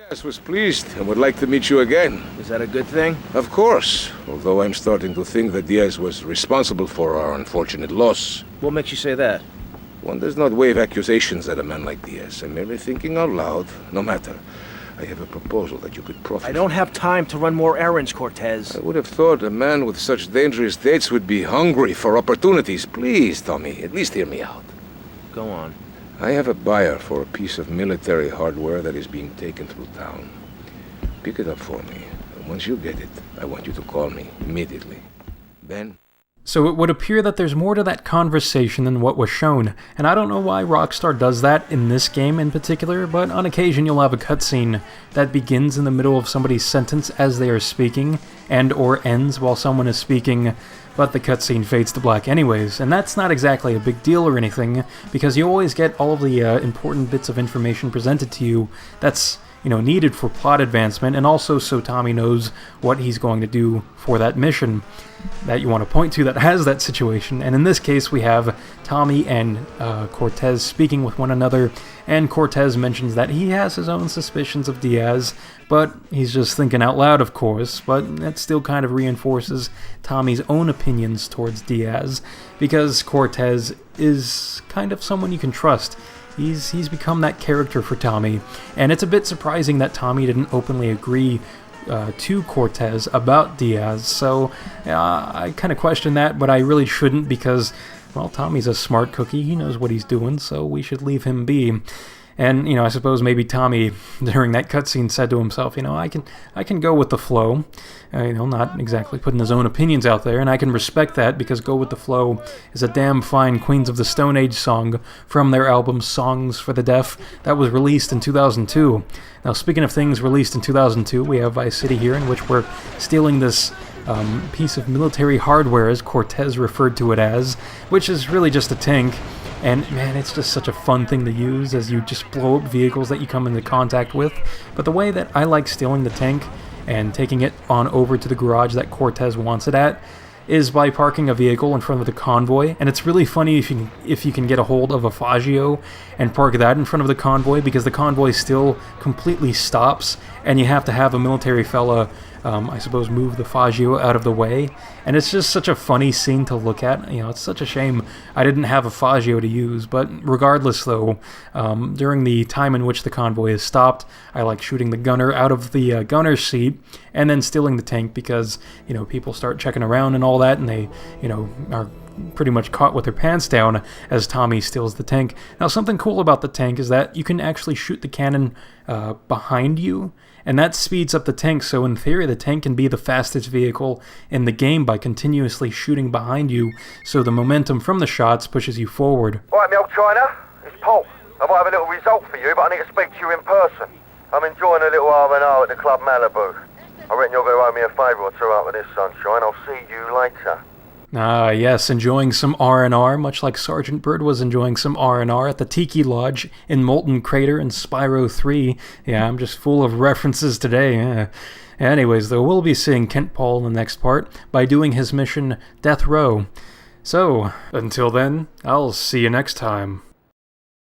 Diaz was pleased and would like to meet you again. Is that a good thing? Of course, although I'm starting to think that Diaz was responsible for our unfortunate loss. What makes you say that? One does not wave accusations at a man like Diaz. I'm merely thinking out loud. No matter. I have a proposal that you could profit. I don't have time to run more errands, Cortez. I would have thought a man with such dangerous dates would be hungry for opportunities. Please, Tommy, at least hear me out. Go on. I have a buyer for a piece of military hardware that is being taken through town. Pick it up for me. And once you get it, I want you to call me immediately. Then... So it would appear that there's more to that conversation than what was shown, and I don't know why Rockstar does that in this game in particular, but on occasion you'll have a cutscene that begins in the middle of somebody's sentence as they are speaking, and or ends while someone is speaking, but the cutscene fades to black anyways, and that's not exactly a big deal or anything, because you always get all of the important bits of information presented to you that's needed for plot advancement, and also so Tommy knows what he's going to do for that mission that you want to point to that has that situation. And in this case, we have Tommy and Cortez speaking with one another, and Cortez mentions that he has his own suspicions of Diaz, but he's just thinking out loud, of course, but that still kind of reinforces Tommy's own opinions towards Diaz, because Cortez is kind of someone you can trust. He's become that character for Tommy, and it's a bit surprising that Tommy didn't openly agree to Cortez about Diaz, so I kind of question that, but I really shouldn't, because, well, Tommy's a smart cookie, he knows what he's doing, so we should leave him be. And, I suppose maybe Tommy, during that cutscene, said to himself, I can go with the flow, not exactly putting his own opinions out there, and I can respect that, because Go With The Flow is a damn fine Queens of the Stone Age song from their album Songs for the Deaf that was released in 2002. Now, speaking of things released in 2002, we have Vice City here, in which we're stealing this piece of military hardware, as Cortez referred to it as, which is really just a tank. And man, it's just such a fun thing to use as you just blow up vehicles that you come into contact with. But the way that I like stealing the tank and taking it on over to the garage that Cortez wants it at is by parking a vehicle in front of the convoy. And it's really funny if you can get a hold of a Faggio and park that in front of the convoy, because the convoy still completely stops and you have to have a military fella I suppose move the Faggio out of the way, and it's just such a funny scene to look at. It's such a shame I didn't have a Faggio to use, but regardless though, during the time in which the convoy is stopped, I like shooting the gunner out of the gunner's seat and then stealing the tank, because people start checking around and all that, and they are pretty much caught with their pants down as Tommy steals the tank. Now, something cool about the tank is that you can actually shoot the cannon behind you, and that speeds up the tank, so in theory the tank can be the fastest vehicle in the game by continuously shooting behind you, so the momentum from the shots pushes you forward. Alright, me old China, it's Paul. I might have a little result for you, but I need to speak to you in person. I'm enjoying a little R&R at the Club Malibu. I reckon you're going to owe me a favour or two out of this, sunshine. I'll see you later. Ah, yes, enjoying some R&R, much like Sergeant Bird was enjoying some R&R at the Tiki Lodge in Molten Crater in Spyro 3. Yeah, I'm just full of references today. Yeah. Anyways, though, we'll be seeing Kent Paul in the next part by doing his mission Death Row. So, until then, I'll see you next time.